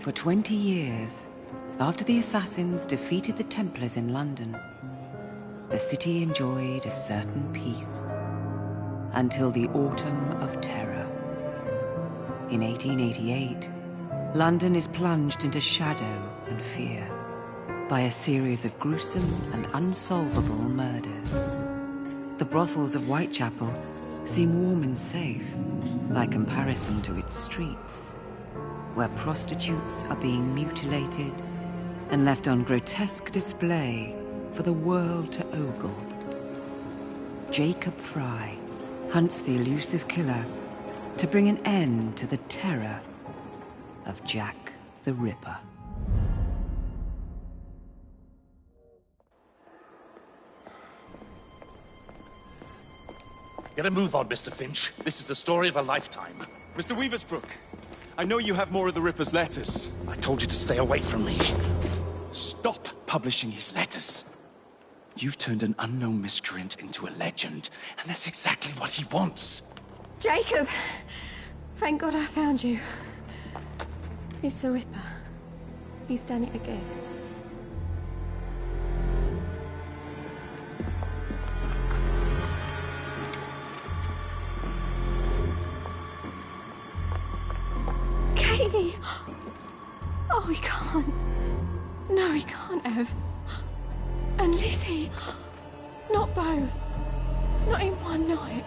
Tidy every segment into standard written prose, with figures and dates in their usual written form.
For 20 years, after the assassins defeated the Templars in London, the city enjoyed a certain peace until the Autumn of Terror. In 1888, London is plunged into shadow and fear by a series of gruesome and unsolvable murders. The brothels of Whitechapel seem warm and safe by comparison to its streets, where prostitutes are being mutilated and left on grotesque display for the world to ogle. Jacob Fry hunts the elusive killer to bring an end to the terror of Jack the Ripper. Get a move on, Mr. Finch. This is the story of a lifetime. Mr. Weaversbrook, I know you have more of the Ripper's letters. I told you to stay away from me. Stop publishing his letters. You've turned an unknown miscreant into a legend, and that's exactly what he wants. Jacob! Thank God I found you. It's the Ripper. He's done it again. Katie! Oh, he can't. No, he can't have. And Lizzie. Not both. Not in one night.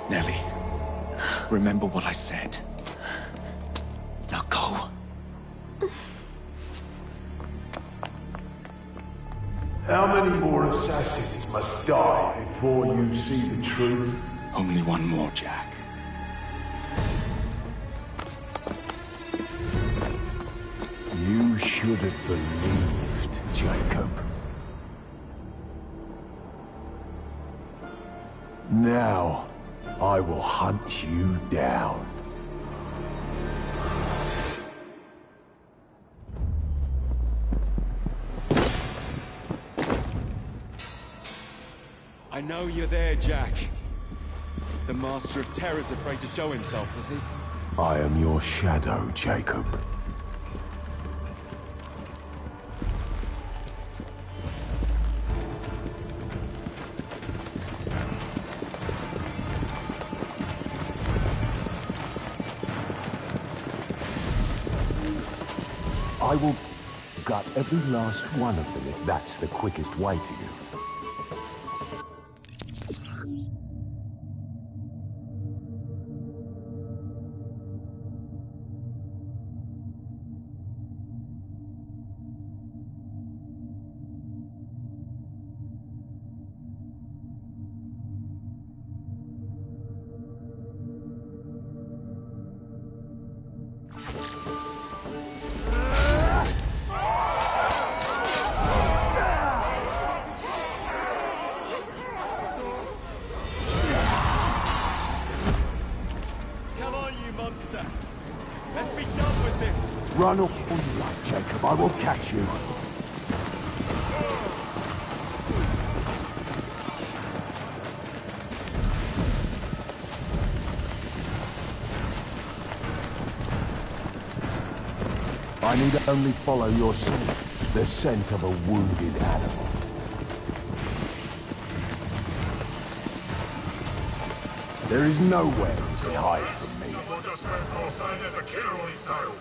Nellie, remember what I said. Now go. How many more assassins must die before you see the truth? Only one more, Jack. You should have believed, Jacob. Now, I will hunt you down. I know you're there, Jack. The Master of Terror's afraid to show himself, is he? I am your shadow, Jacob. I will gut every last one of them if that's the quickest way to you. Let's be done with this! Run all you like, Jacob. I will catch you. I need only follow your scent, the scent of a wounded animal. There is nowhere you can hide from me. Someone just ran past saying there's a killer on his tail.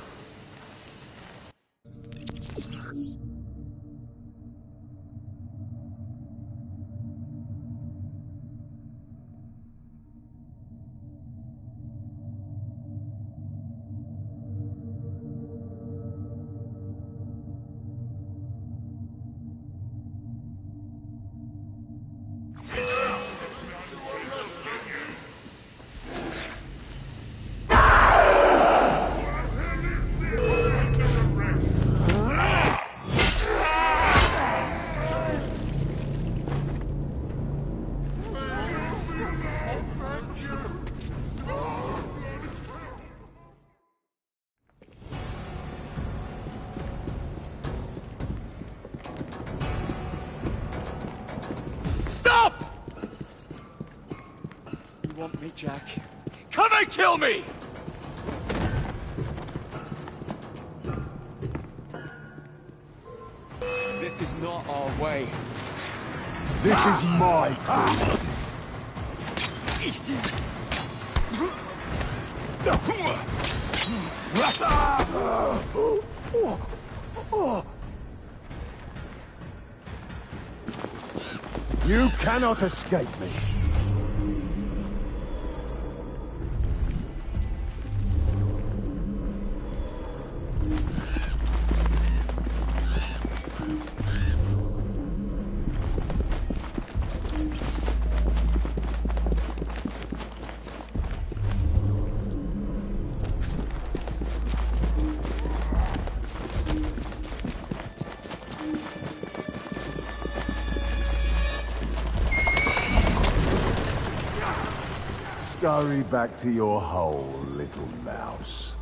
want me, Jack? Come and kill me! This is not our way. This is my path. You cannot escape me. Scurry back to your hole, little mouse.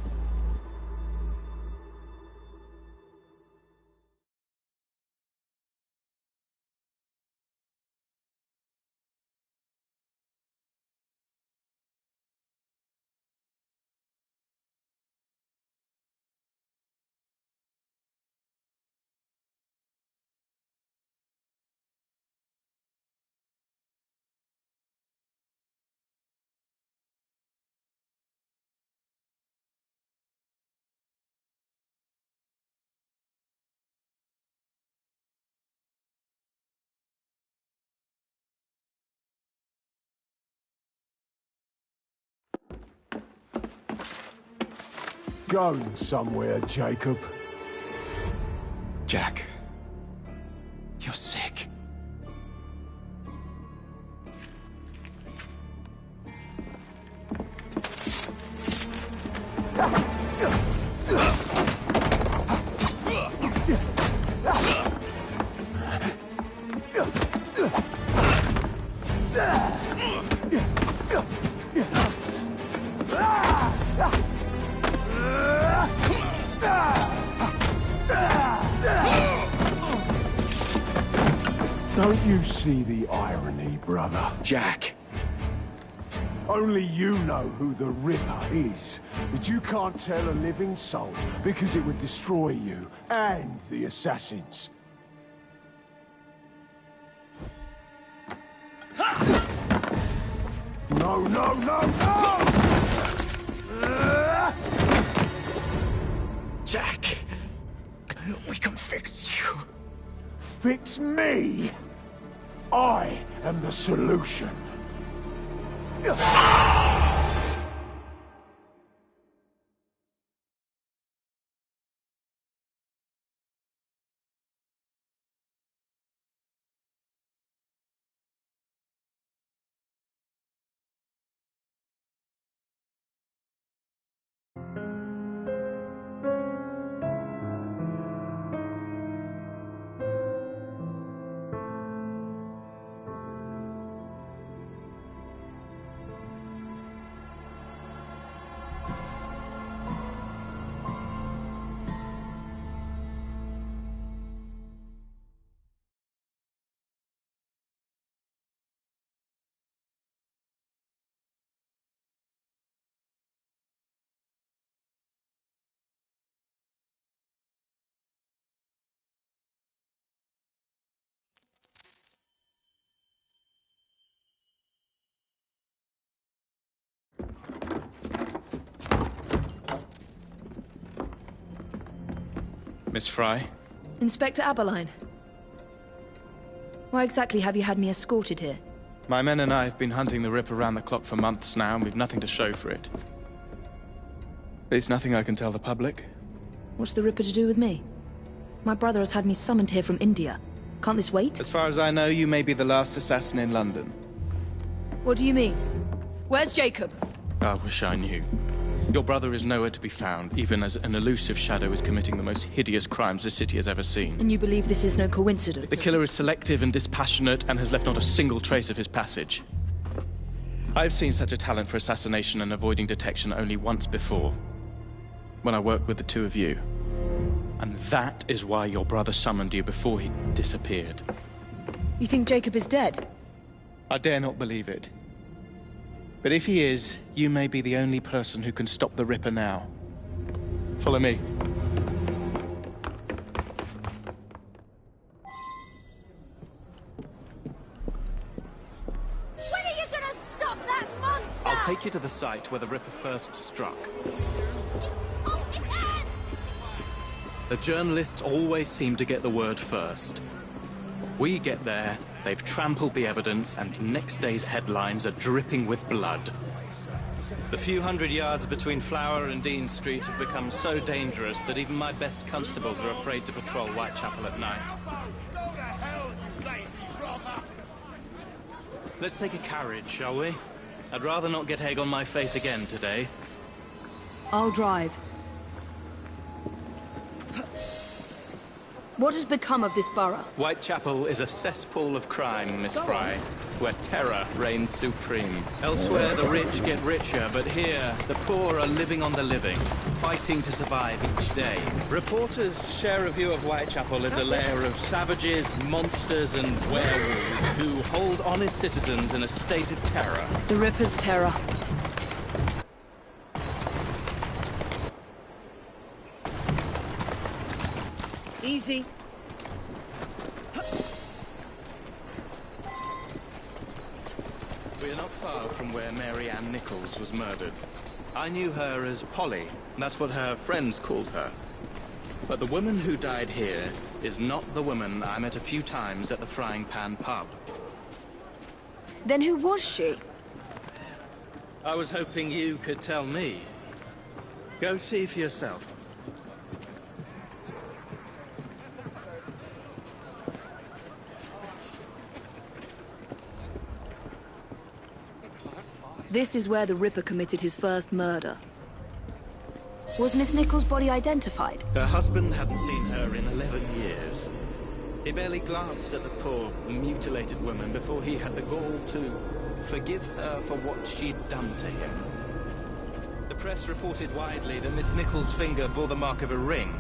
Going somewhere, Jacob. Jack, you're sick. Don't you see the irony, brother? Jack. Only you know who the Ripper is, but you can't tell a living soul because it would destroy you and the assassins. No, no, no, no! Jack, we can fix you. Fix me? I am the solution. Miss Fry? Inspector Aberline. Why exactly have you had me escorted here? My men and I have been hunting the Rip around the clock for months now, and we've nothing to show for it. There's nothing I can tell the public. What's the Ripper to do with me? My brother has had me summoned here from India. Can't this wait? As far as I know, you may be the last assassin in London. What do you mean? Where's Jacob? I wish I knew. Your brother is nowhere to be found, even as an elusive shadow is committing the most hideous crimes the city has ever seen. And you believe this is no coincidence? The killer is selective and dispassionate and has left not a single trace of his passage. I've seen such a talent for assassination and avoiding detection only once before, when I worked with the two of you. And that is why your brother summoned you before he disappeared. You think Jacob is dead? I dare not believe it. But if he is, you may be the only person who can stop the Ripper now. Follow me. When are you gonna stop that monster? I'll take you to the site where the Ripper first struck. Oh, it's Anne! The journalists always seem to get the word first. We get there, they've trampled the evidence, and next day's headlines are dripping with blood. The few hundred yards between Flower and Dean Street have become so dangerous that even my best constables are afraid to patrol Whitechapel at night. Go to hell, you lazy brother! Let's take a carriage, shall we? I'd rather not get egg on my face again today. I'll drive. What has become of this borough? Whitechapel is a cesspool of crime, Miss Fry, where terror reigns supreme. Elsewhere, the rich get richer, but here, the poor are living on the living, fighting to survive each day. Reporters share a view of Whitechapel as a lair of savages, monsters, and werewolves who hold honest citizens in a state of terror. The Ripper's terror. Easy. We are not far from where Mary Ann Nichols was murdered. I knew her as Polly. That's what her friends called her. But the woman who died here is not the woman I met a few times at the Frying Pan pub. Then who was she? I was hoping you could tell me. Go see for yourself. This is where the Ripper committed his first murder. Was Miss Nichols' body identified? Her husband hadn't seen her in 11 years. He barely glanced at the poor, mutilated woman before he had the gall to forgive her for what she'd done to him. The press reported widely that Miss Nichols' finger bore the mark of a ring.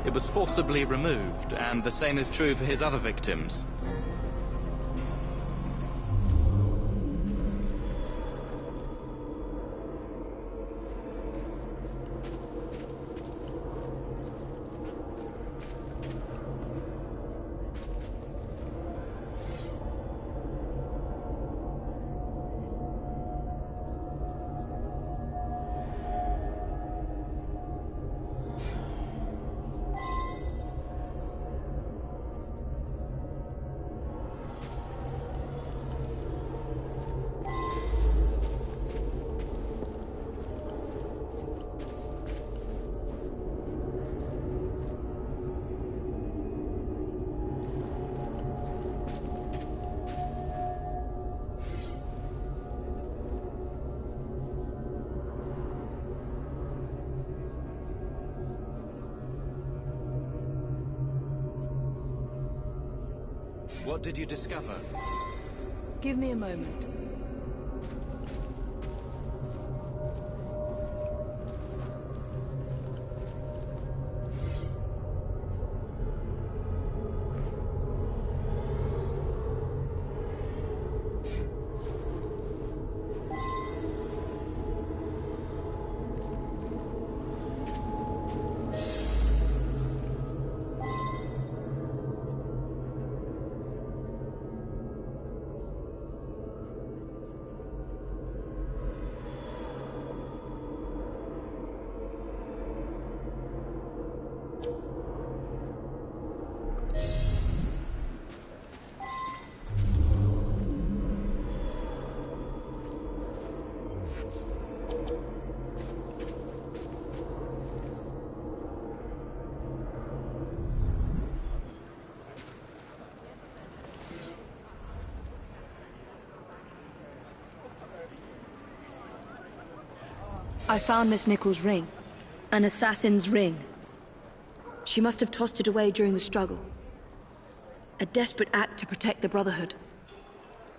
It was forcibly removed, and the same is true for his other victims. What did you discover? Give me a moment. I found Miss Nichols' ring. An assassin's ring. She must have tossed it away during the struggle. A desperate act to protect the Brotherhood.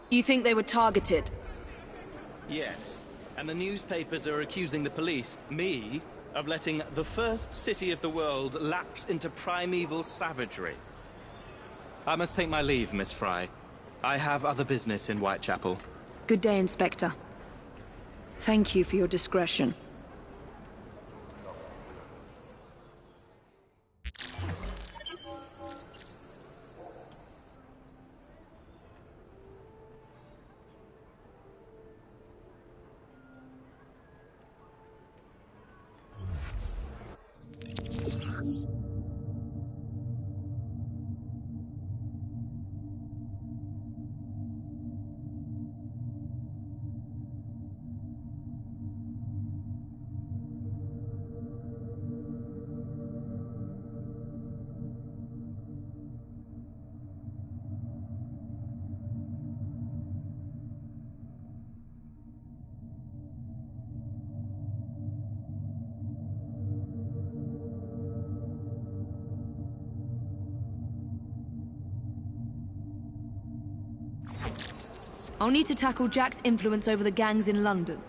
You think they were targeted? Yes. And the newspapers are accusing the police, me, of letting the first city of the world lapse into primeval savagery. I must take my leave, Miss Fry. I have other business in Whitechapel. Good day, Inspector. Thank you for your discretion. I'll need to tackle Jack's influence over the gangs in London.